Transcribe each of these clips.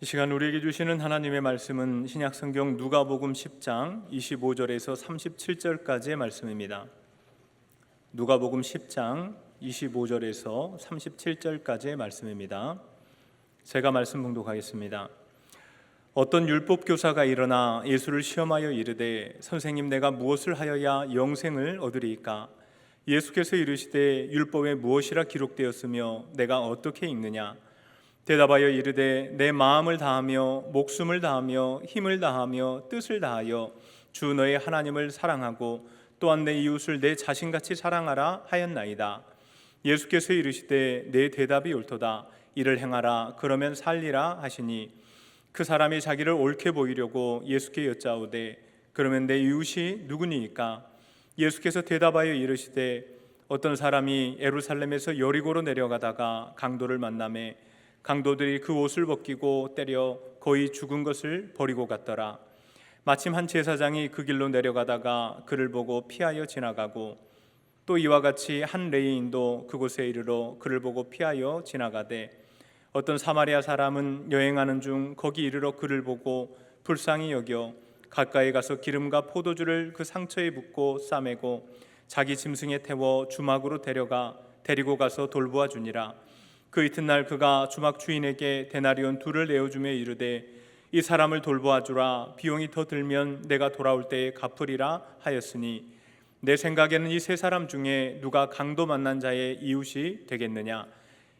시간 우리에게 주시는 하나님의 말씀은 신약성경 누가복음 10장 25절에서 37절까지의 말씀입니다. 누가복음 10장 25절에서 37절까지의 말씀입니다. 제가 말씀 봉독하겠습니다. 어떤 율법교사가 일어나 예수를 시험하여 이르되 선생님, 내가 무엇을 하여야 영생을 얻으리이까? 예수께서 이르시되 율법에 무엇이라 기록되었으며 내가 어떻게 읽느냐? 대답하여 이르되 내 마음을 다하며 목숨을 다하며 힘을 다하며 뜻을 다하여 주 너의 하나님을 사랑하고 또한 내 이웃을 내 자신같이 사랑하라 하였나이다. 예수께서 이르시되 내 대답이 옳도다. 이를 행하라. 그러면 살리라 하시니 그 사람이 자기를 옳게 보이려고 예수께 여짜오되 그러면 내 이웃이 누구니이까? 예수께서 대답하여 이르시되 어떤 사람이 예루살렘에서 여리고로 내려가다가 강도를 만나매 강도들이 그 옷을 벗기고 때려 거의 죽은 것을 버리고 갔더라. 마침 한 제사장이 그 길로 내려가다가 그를 보고 피하여 지나가고 또 이와 같이 한 레위인도 그곳에 이르러 그를 보고 피하여 지나가되 어떤 사마리아 사람은 여행하는 중 거기 이르러 그를 보고 불쌍히 여겨 가까이 가서 기름과 포도주를 그 상처에 붓고 싸매고 자기 짐승에 태워 주막으로 데리고 가서 돌보아 주니라. 그 이튿날 그가 주막 주인에게 데나리온 2를 내어주며 이르되 이 사람을 돌보아 주라. 비용이 더 들면 내가 돌아올 때에 갚으리라 하였으니 내 생각에는 이 세 사람 중에 누가 강도 만난 자의 이웃이 되겠느냐?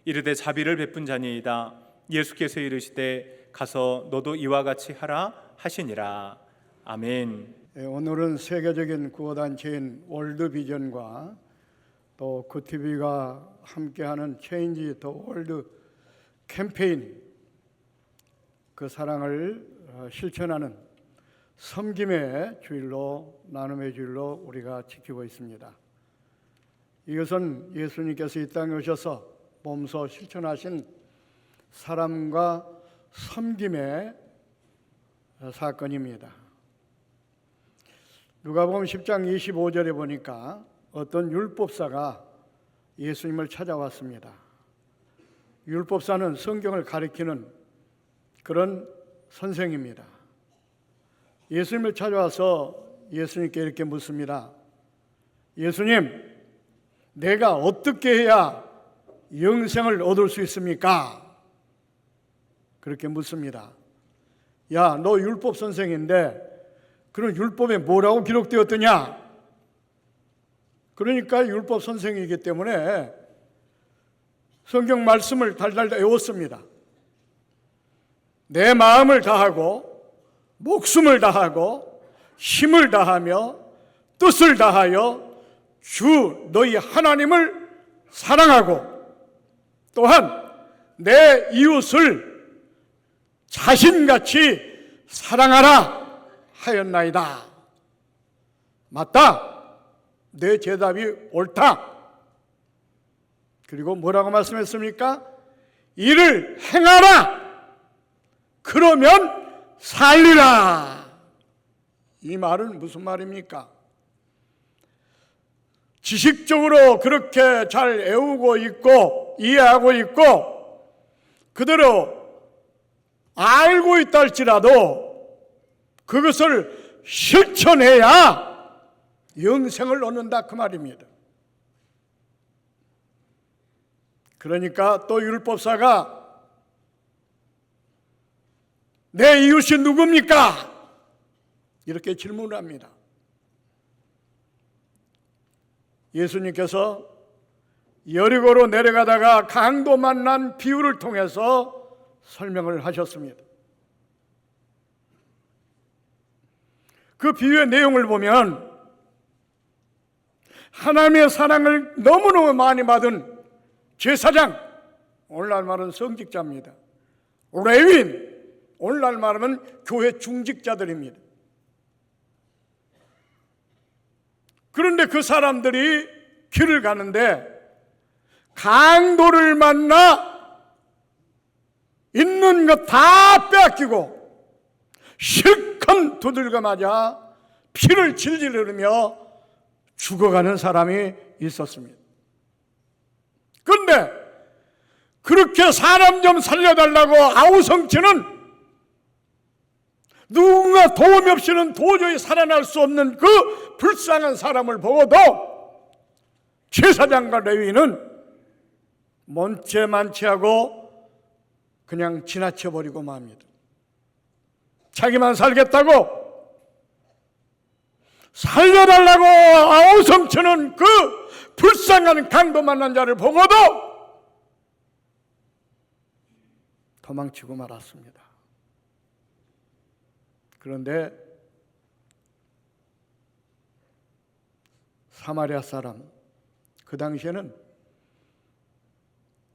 이르되 자비를 베푼 자니이다. 예수께서 이르시되 가서 너도 이와 같이 하라 하시니라. 아멘. 오늘은 세계적인 구호단체인 월드비전과 또 굿TV가 함께하는 체인지 더 월드 캠페인, 그 사랑을 실천하는 섬김의 주일로, 나눔의 주일로 우리가 지키고 있습니다. 이것은 예수님께서 이 땅에 오셔서 몸소 실천하신 사람과 섬김의 사건입니다. 누가복음 10장 25절에 보니까 어떤 율법사가 예수님을 찾아왔습니다. 율법사는 성경을 가리키는 그런 선생입니다. 예수님을 찾아와서 예수님께 이렇게 묻습니다. 예수님, 내가 어떻게 해야 영생을 얻을 수 있습니까? 그렇게 묻습니다. 야, 너 율법 선생인데 그런 율법에 뭐라고 기록되었더냐? 그러니까 율법 선생이기 때문에 성경 말씀을 달달 외웠습니다. 내 마음을 다하고 목숨을 다하고 힘을 다하며 뜻을 다하여 주 너희 하나님을 사랑하고 또한 내 이웃을 자신같이 사랑하라 하였나이다. 맞다. 내 대답이 옳다. 그리고 뭐라고 말씀했습니까? 이를 행하라. 그러면 살리라. 이 말은 무슨 말입니까? 지식적으로 그렇게 잘 외우고 있고 이해하고 있고 그대로 알고 있다 할지라도 그것을 실천해야 영생을 얻는다, 그 말입니다. 그러니까 또 율법사가 내 이웃이 누굽니까? 이렇게 질문을 합니다. 예수님께서 여리고로 내려가다가 강도 만난 비유를 통해서 설명을 하셨습니다. 그 비유의 내용을 보면 하나님의 사랑을 너무너무 많이 받은 제사장, 오늘날 말은 성직자입니다. 레위인, 오늘날 말하면 교회 중직자들입니다. 그런데 그 사람들이 길을 가는데 강도를 만나 있는 것 다 빼앗기고 실컷 두들겨 맞아 피를 질질 흐르며 죽어가는 사람이 있었습니다. 그런데 그렇게 사람 좀 살려달라고 아우성치는 누군가 도움 없이는 도저히 살아날 수 없는 그 불쌍한 사람을 보고도 제사장과 레위인은 먼체만치하고 그냥 지나쳐버리고 맙니다. 자기만 살겠다고 살려달라고 아우성치는 그 불쌍한 강도 만난 자를 보고도 도망치고 말았습니다. 그런데 사마리아 사람, 그 당시에는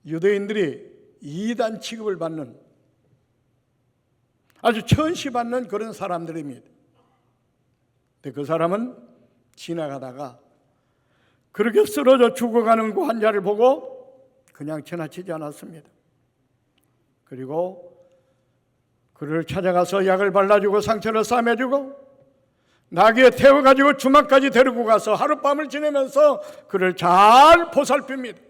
유대인들이 이단 취급을 받는, 아주 천시받는 그런 사람들입니다. 근데 그 사람은 지나가다가 그렇게 쓰러져 죽어가는 그 환자를 보고 그냥 지나치지 않았습니다. 그리고 그를 찾아가서 약을 발라주고 상처를 싸매주고 나귀에 태워가지고 주막까지 데리고 가서 하룻밤을 지내면서 그를 잘 보살핍니다.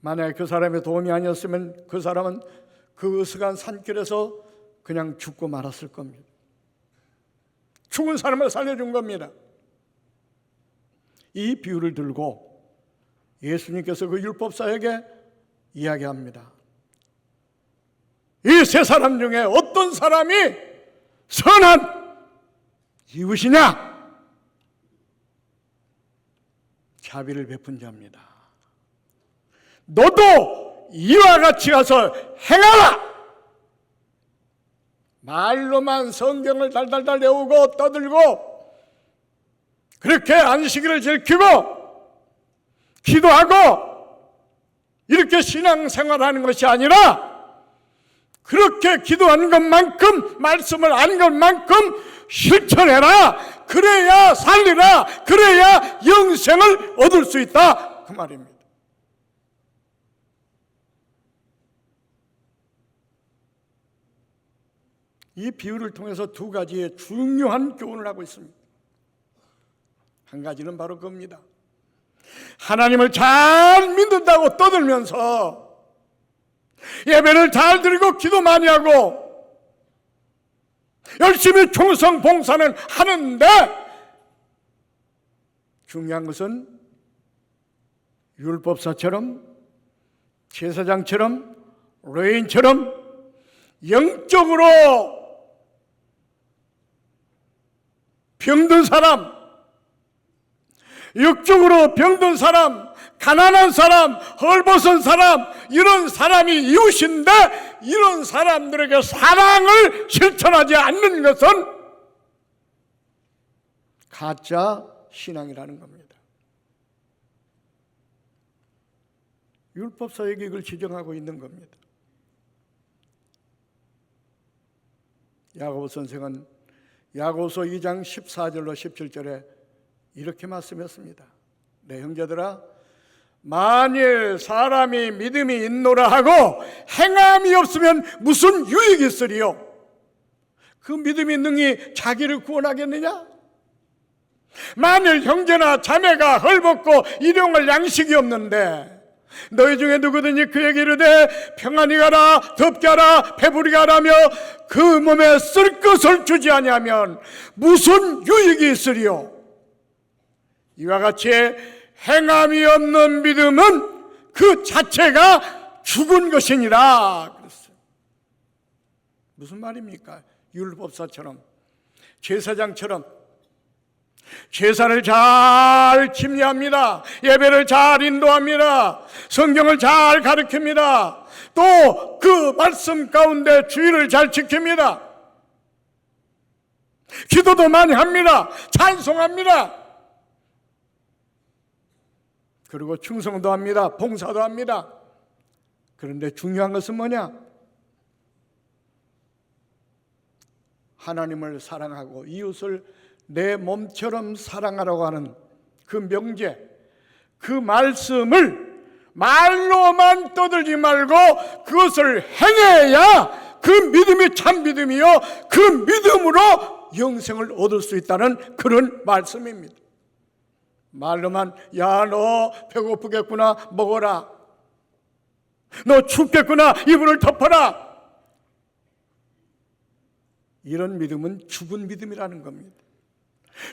만약에 그 사람의 도움이 아니었으면 그 사람은 그 으슥한 산길에서 그냥 죽고 말았을 겁니다. 죽은 사람을 살려준 겁니다. 이 비유를 들고 예수님께서 그 율법사에게 이야기합니다. 이 세 사람 중에 어떤 사람이 선한 이웃이냐? 자비를 베푼 자입니다. 너도 이와 같이 가서 행하라! 말로만 성경을 달달달 외우고 떠들고 그렇게 안식일을 지키고 기도하고 이렇게 신앙생활하는 것이 아니라 그렇게 기도하는 것만큼 말씀을 아는 것만큼 실천해라. 그래야 살리라. 그래야 영생을 얻을 수 있다. 그 말입니다. 이 비유를 통해서 두 가지의 중요한 교훈을 하고 있습니다. 한 가지는 바로 그겁니다. 하나님을 잘 믿는다고 떠들면서 예배를 잘 드리고 기도 많이 하고 열심히 충성 봉사는 하는데 중요한 것은 율법사처럼 제사장처럼 레위인처럼 영적으로 병든 사람, 육적으로 병든 사람, 가난한 사람, 헐벗은 사람, 이런 사람이 이웃인데 이런 사람들에게 사랑을 실천하지 않는 것은 가짜 신앙이라는 겁니다. 율법사에게 이걸 지정하고 있는 겁니다. 야고보 선생은 야고보서 2장 14절로 17절에 이렇게 말씀했습니다. 내 형제들아, 만일 사람이 믿음이 있노라 하고 행함이 없으면 무슨 유익이 있으리요? 그 믿음이 능히 자기를 구원하겠느냐? 만일 형제나 자매가 헐벗고 일용할 양식이 없는데 너희 중에 누구든지 그에게 이르되 평안히 가라, 덥게 하라, 배부르게 하라며 그 몸에 쓸 것을 주지 아니하면 무슨 유익이 있으리요? 이와 같이 행함이 없는 믿음은 그 자체가 죽은 것이니라 그랬어요. 무슨 말입니까? 율법사처럼 제사장처럼 제사를 잘 침례합니다. 예배를 잘 인도합니다. 성경을 잘 가르칩니다. 또 그 말씀 가운데 주의를 잘 지킵니다. 기도도 많이 합니다. 찬송합니다. 그리고 충성도 합니다. 봉사도 합니다. 그런데 중요한 것은 뭐냐? 하나님을 사랑하고 이웃을 내 몸처럼 사랑하라고 하는 그 명제, 그 말씀을 말로만 떠들지 말고 그것을 행해야 그 믿음이 참 믿음이요 그 믿음으로 영생을 얻을 수 있다는 그런 말씀입니다. 말로만 야, 너 배고프겠구나, 먹어라. 너 춥겠구나, 이불을 덮어라. 이런 믿음은 죽은 믿음이라는 겁니다.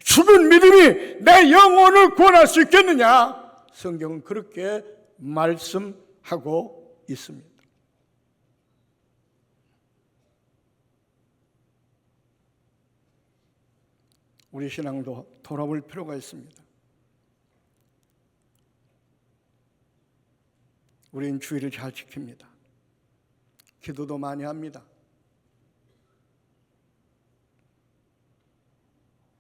죽은 믿음이 내 영혼을 구원할 수 있겠느냐? 성경은 그렇게 말씀하고 있습니다. 우리 신앙도 돌아볼 필요가 있습니다. 우리는 주의를 잘 지킵니다. 기도도 많이 합니다.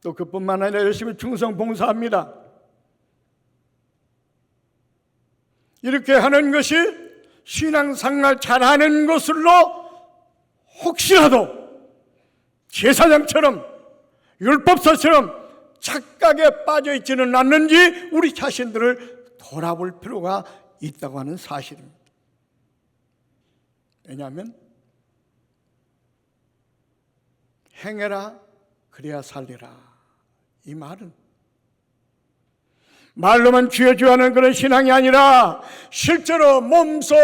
또 그뿐만 아니라 열심히 충성 봉사합니다. 이렇게 하는 것이 신앙생활 잘하는 것으로 혹시라도 제사장처럼 율법사처럼 착각에 빠져 있지는 않는지 우리 자신들을 돌아볼 필요가 있다고 하는 사실입니다. 왜냐하면 행해라 그래야 살리라, 이 말은 말로만 쥐어주하는 그런 신앙이 아니라 실제로 몸소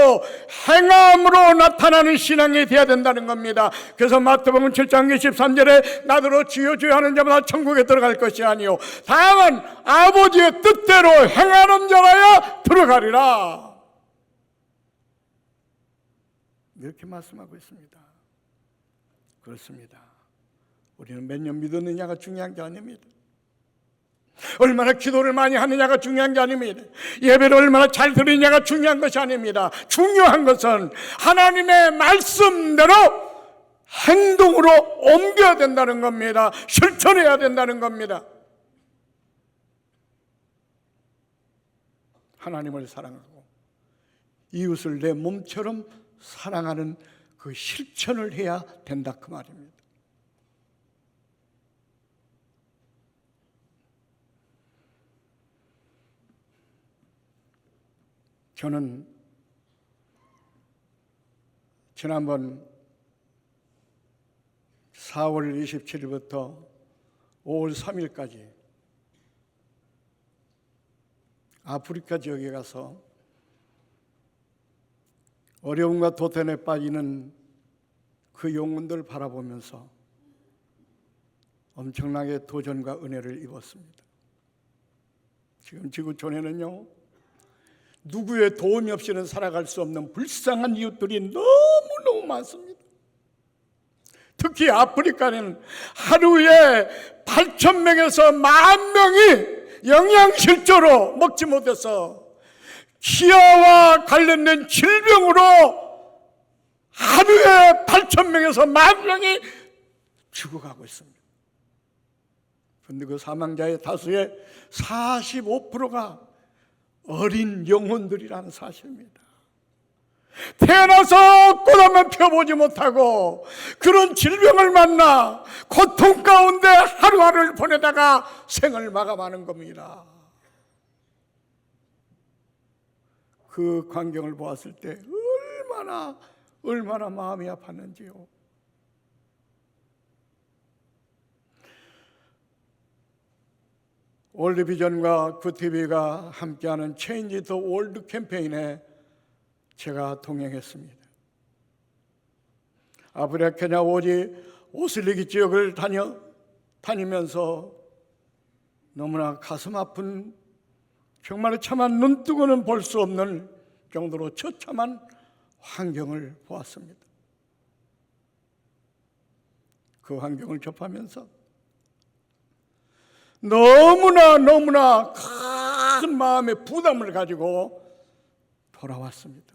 행함으로 나타나는 신앙이 되어야 된다는 겁니다. 그래서 마태복음 7장 23절에 나더러 쥐어주하는 자마다 천국에 들어갈 것이 아니요 다만 아버지의 뜻대로 행하는 자라야 들어가리라, 이렇게 말씀하고 있습니다. 그렇습니다. 우리는 몇 년 믿었느냐가 중요한 게 아닙니다. 얼마나 기도를 많이 하느냐가 중요한 게 아닙니다. 예배를 얼마나 잘 드리느냐가 중요한 것이 아닙니다. 중요한 것은 하나님의 말씀대로 행동으로 옮겨야 된다는 겁니다. 실천해야 된다는 겁니다. 하나님을 사랑하고 이웃을 내 몸처럼 사랑하는 그 실천을 해야 된다, 그 말입니다. 저는 지난번 4월 27일부터 5월 3일까지 아프리카 지역에 가서 어려움과 도전에 빠지는 그 영혼들을 바라보면서 엄청나게 도전과 은혜를 입었습니다. 지금 지구촌에는요, 누구의 도움이 없이는 살아갈 수 없는 불쌍한 이웃들이 너무너무 많습니다. 특히 아프리카는 하루에 8,000명에서 10,000명이 영양실조로 먹지 못해서 기아와 관련된 질병으로 하루에 8,000명에서 10,000명이 죽어가고 있습니다. 그런데 그 사망자의 다수의 45%가 어린 영혼들이라는 사실입니다. 태어나서 꽃 한번 펴보지 못하고 그런 질병을 만나 고통 가운데 하루하루를 보내다가 생을 마감하는 겁니다. 그 광경을 보았을 때 얼마나 마음이 아팠는지요. 월드비전과 굿TV가 함께하는 체인지 더 월드 캠페인에 제가 동행했습니다. 아프리카 케냐 오슬리기 지역을 다니면서 너무나 가슴 아픈, 정말 차만 눈뜨고는 볼 수 없는 정도로 처참한 환경을 보았습니다. 그 환경을 접하면서 너무나 큰 마음의 부담을 가지고 돌아왔습니다.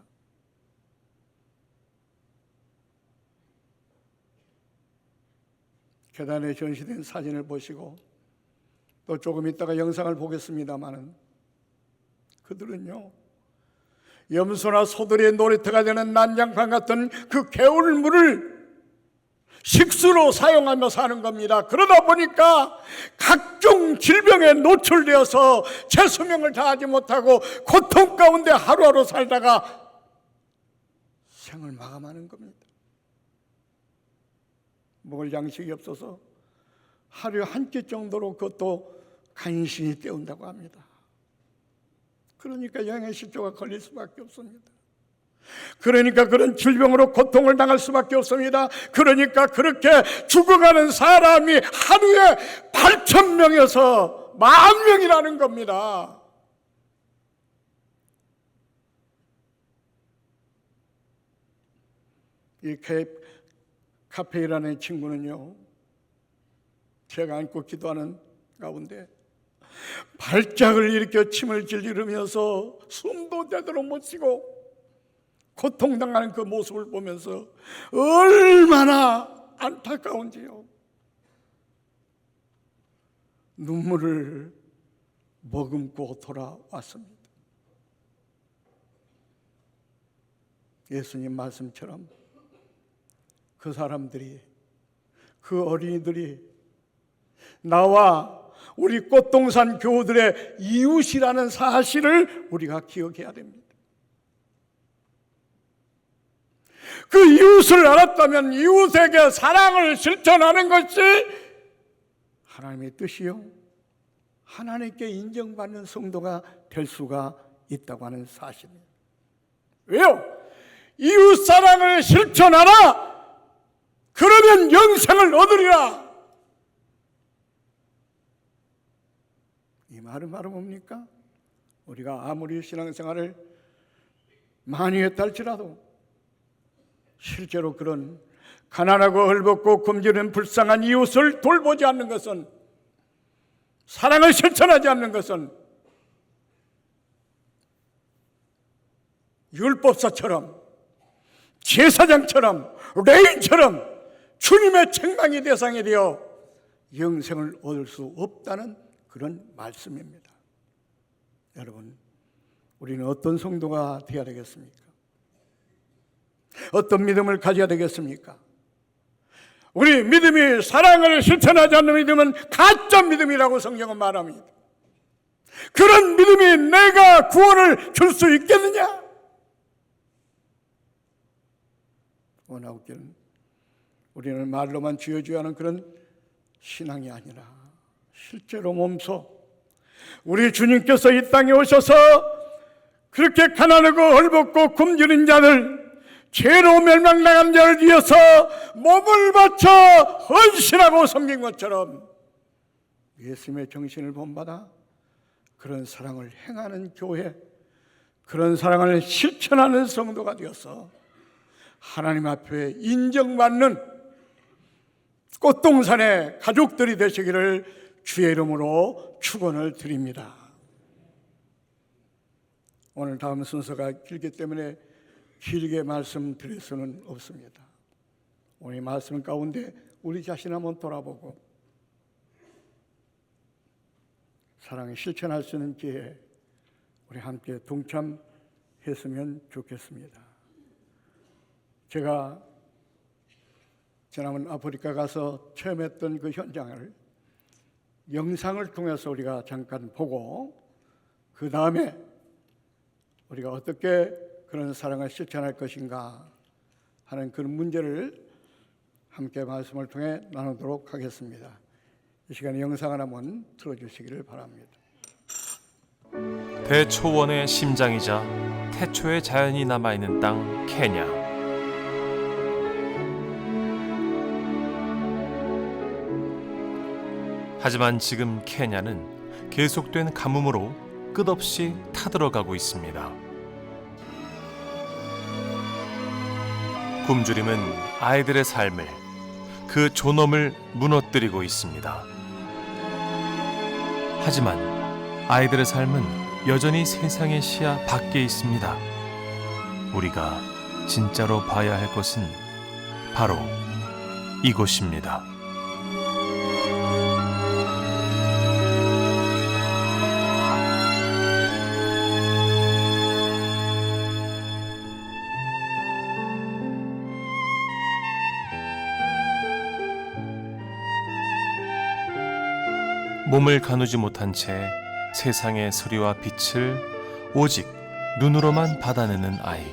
계단에 전시된 사진을 보시고 또 조금 있다가 영상을 보겠습니다마는 그들은요, 염소나 소들의 놀이터가 되는 난장판 같은 그 개울물을 식수로 사용하며 사는 겁니다. 그러다 보니까 각종 질병에 노출되어서 제 수명을 다하지 못하고 고통 가운데 하루하루 살다가 생을 마감하는 겁니다. 먹을 양식이 없어서 하루에 한 끼 정도로 그것도 간신히 때운다고 합니다. 그러니까 영양실조가 걸릴 수밖에 없습니다. 그러니까 그런 질병으로 고통을 당할 수밖에 없습니다. 그러니까 그렇게 죽어가는 사람이 하루에 8,000명에서 10,000명이라는 겁니다. 이 카페이라는 친구는요, 제가 안고 기도하는 가운데 발작을 일으켜 침을 질지르면서 숨도 제대로 못 쉬고 고통당하는 그 모습을 보면서 얼마나 안타까운지요. 눈물을 머금고 돌아왔습니다. 예수님 말씀처럼 그 사람들이, 그 어린이들이 나와 우리 꽃동산 교우들의 이웃이라는 사실을 우리가 기억해야 됩니다. 그 이웃을 알았다면 이웃에게 사랑을 실천하는 것이 하나님의 뜻이요, 하나님께 인정받는 성도가 될 수가 있다고 하는 사실입니다. 왜요? 이웃 사랑을 실천하라! 그러면 영생을 얻으리라! 이 말은 바로 뭡니까? 우리가 아무리 신앙생활을 많이 했다 할지라도 실제로 그런 가난하고 헐벗고 굶주린 불쌍한 이웃을 돌보지 않는 것은, 사랑을 실천하지 않는 것은 율법사처럼, 제사장처럼, 레인처럼 주님의 책망의 대상이 되어 영생을 얻을 수 없다는 그런 말씀입니다. 여러분, 우리는 어떤 성도가 되어야 되겠습니까? 어떤 믿음을 가져야 되겠습니까? 우리 믿음이 사랑을 실천하지 않는 믿음은 가짜 믿음이라고 성경은 말합니다. 그런 믿음이 내가 구원을 줄 수 있겠느냐? 원하옵기는 우리는 말로만 쥐어줘야 하는 그런 신앙이 아니라 실제로 몸소 우리 주님께서 이 땅에 오셔서 그렇게 가난하고 헐벗고 굶주린 자들, 죄로 멸망당한 자를 위해서 몸을 바쳐 헌신하고 섬긴 것처럼 예수님의 정신을 본받아 그런 사랑을 행하는 교회, 그런 사랑을 실천하는 성도가 되어서 하나님 앞에 인정받는 꽃동산의 가족들이 되시기를 주의 이름으로 축원을 드립니다. 오늘 다음 순서가 길기 때문에 길게 말씀드릴 수는 없습니다. 오늘 말씀 가운데 우리 자신 한번 돌아보고 사랑을 실천할 수 있는 기회에 우리 함께 동참했으면 좋겠습니다. 제가 지난번 아프리카 가서 체험했던 그 현장을 영상을 통해서 우리가 잠깐 보고 그 다음에 우리가 어떻게 그런 사랑을 실천할 것인가 하는 그런 문제를 함께 말씀을 통해 나누도록 하겠습니다. 이 시간에 영상을 한번 틀어주시기를 바랍니다. 대초원의 심장이자 태초의 자연이 남아있는 땅 케냐. 하지만 지금 케냐는 계속된 가뭄으로 끝없이 타들어가고 있습니다. 굶주림은 아이들의 삶을, 그 존엄을 무너뜨리고 있습니다. 하지만 아이들의 삶은 여전히 세상의 시야 밖에 있습니다. 우리가 진짜로 봐야 할 것은 바로 이곳입니다. 몸을 가누지 못한 채 세상의 소리와 빛을 오직 눈으로만 받아내는 아이.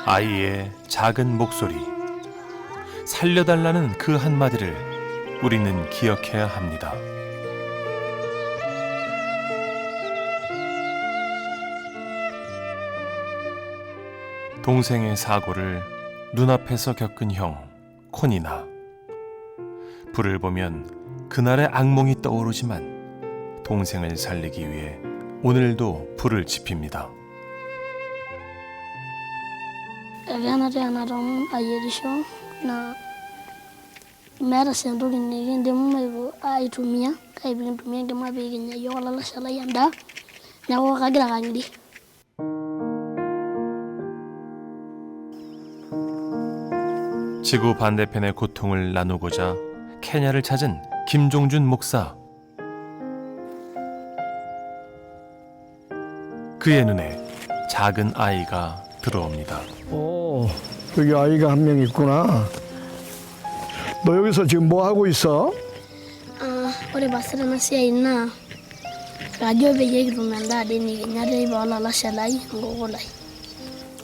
아이의 작은 목소리, 살려달라는 그 한마디를 우리는 기억해야 합니다. 동생의 사고를 눈앞에서 겪은 형 콘이나. 불을 보면 그날의 악몽이 떠오르지만 동생을 살리기 위해 오늘도 불을 지핍니다. na mera sendo ni de mo ai tumia kai bin tumia de ma be nya yo la sala yanda nya ko ka gra ngdi 지구 반대편의 고통을 나누고자 케냐를 찾은 김종준 목사. 그의 눈에 작은 아이가 들어옵니다. 오, 여기 아이가 한 명 있구나. 너 여기서 지금 뭐 하고 있어? ore basira na sia ina radio be ye rumanda de ni nya de ba la sala yi ngo lai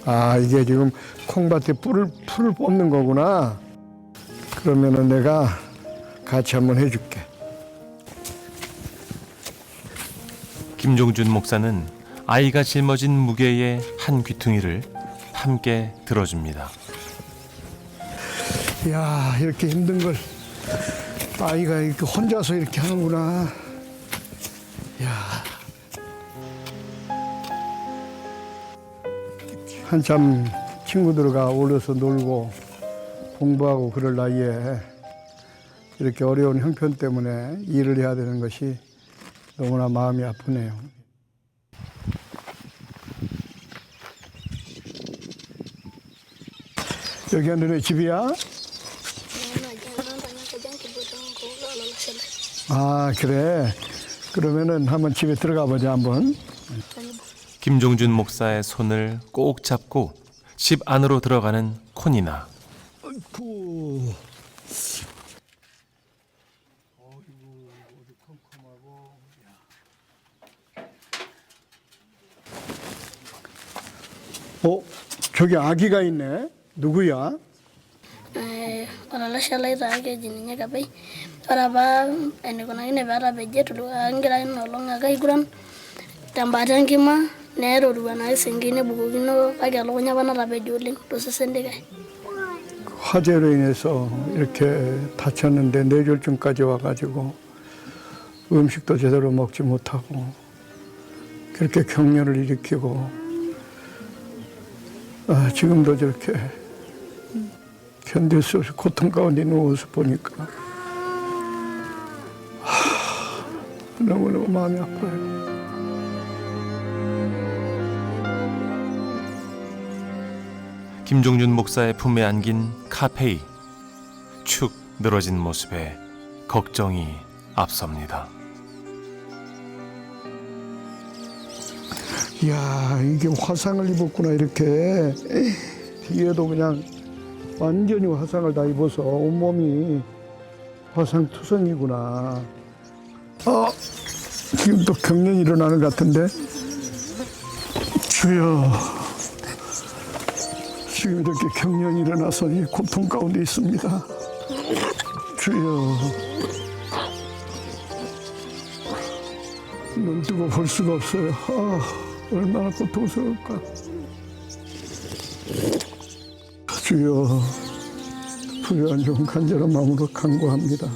아, 이게 지금 콩밭에 풀을 뽑는 거구나. 그러면은 내가 같이 한번 해줄게. 김종준 목사는 아이가 짊어진 무게의 한 귀퉁이를 함께 들어줍니다. 이야, 이렇게 힘든 걸 아이가 이렇게 혼자서 이렇게 하는구나. 이야. 한참 친구들과 어울려서 놀고 공부하고 그럴 나이에 이렇게 어려운 형편 때문에 일을 해야 되는 것이 너무나 마음이 아프네요. 여기가 너네 집이야? 아, 그래. 그러면은 한번 집에 들어가 보자, 한번. 김종준 목사의 손을 꼭 잡고 집 안으로 들어가는 콘이나. 아이고. 저기 아기가 있네. 누구야? ora la sala ita ke jini nya ka bai ora ba ene kona ine bara be je tu angira no longa kai kuran tambatan kima nero ruwana singine bugino ka ga lo nya bana rabe jolin to se sende kai 화재로 인해서 이렇게 다쳤는데 뇌졸중까지 와가지고 음식도 제대로 먹지 못하고 그렇게 경련을 일으키고 지금도 저렇게 견딜 수 없이 고통 가운데 있는 모습 보니까 너무너무 마음이 아파요. 김종준 목사의 품에 안긴 카페이. 축 늘어진 모습에 걱정이 앞섭니다. 이야, 이게 화상을 입었구나. 이렇게 뒤에도 그냥 완전히 화상을 다 입어서 온몸이 화상투성이구나. 지금 또 경련이 일어나는 것 같은데. 주여, 지금 이렇게 경련이 일어나서 이 고통 가운데 있습니다. 주여, 눈 뜨고 볼 수가 없어요. 얼마나 고통스러울까. 주여, 부유한 종 간절한 마음으로 간구합니다.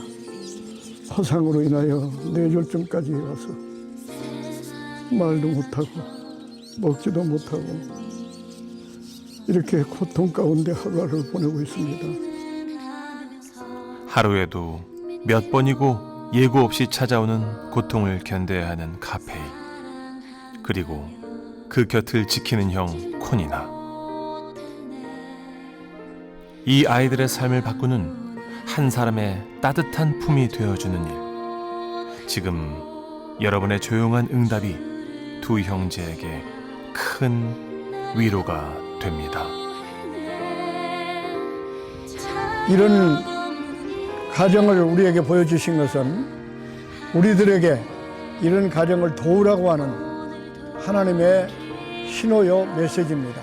화상으로 인하여 뇌졸중까지 와서 말도 못하고 먹지도 못하고 이렇게 고통 가운데 하루하루를 보내고 있습니다. 하루에도 몇 번이고 예고 없이 찾아오는 고통을 견뎌야 하는 카페이. 그리고 그 곁을 지키는 형 콘이나. 이 아이들의 삶을 바꾸는 한 사람의 따뜻한 품이 되어주는 일. 지금 여러분의 조용한 응답이 두 형제에게 큰 위로가 됩니다. 이런 가정을 우리에게 보여주신 것은 우리들에게 이런 가정을 도우라고 하는 하나님의 신호요 메시지입니다.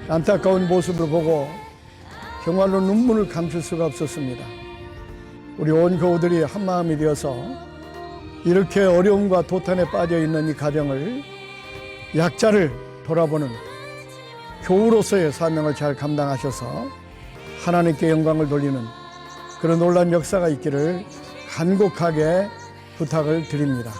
안타까운 모습을 보고 정말로 눈물을 감출 수가 없었습니다. 우리 온 교우들이 한마음이 되어서 이렇게 어려움과 도탄에 빠져 있는 이 가정을, 약자를 돌아보는 교우로서의 사명을 잘 감당하셔서 하나님께 영광을 돌리는 그런 놀라운 역사가 있기를 간곡하게 부탁을 드립니다.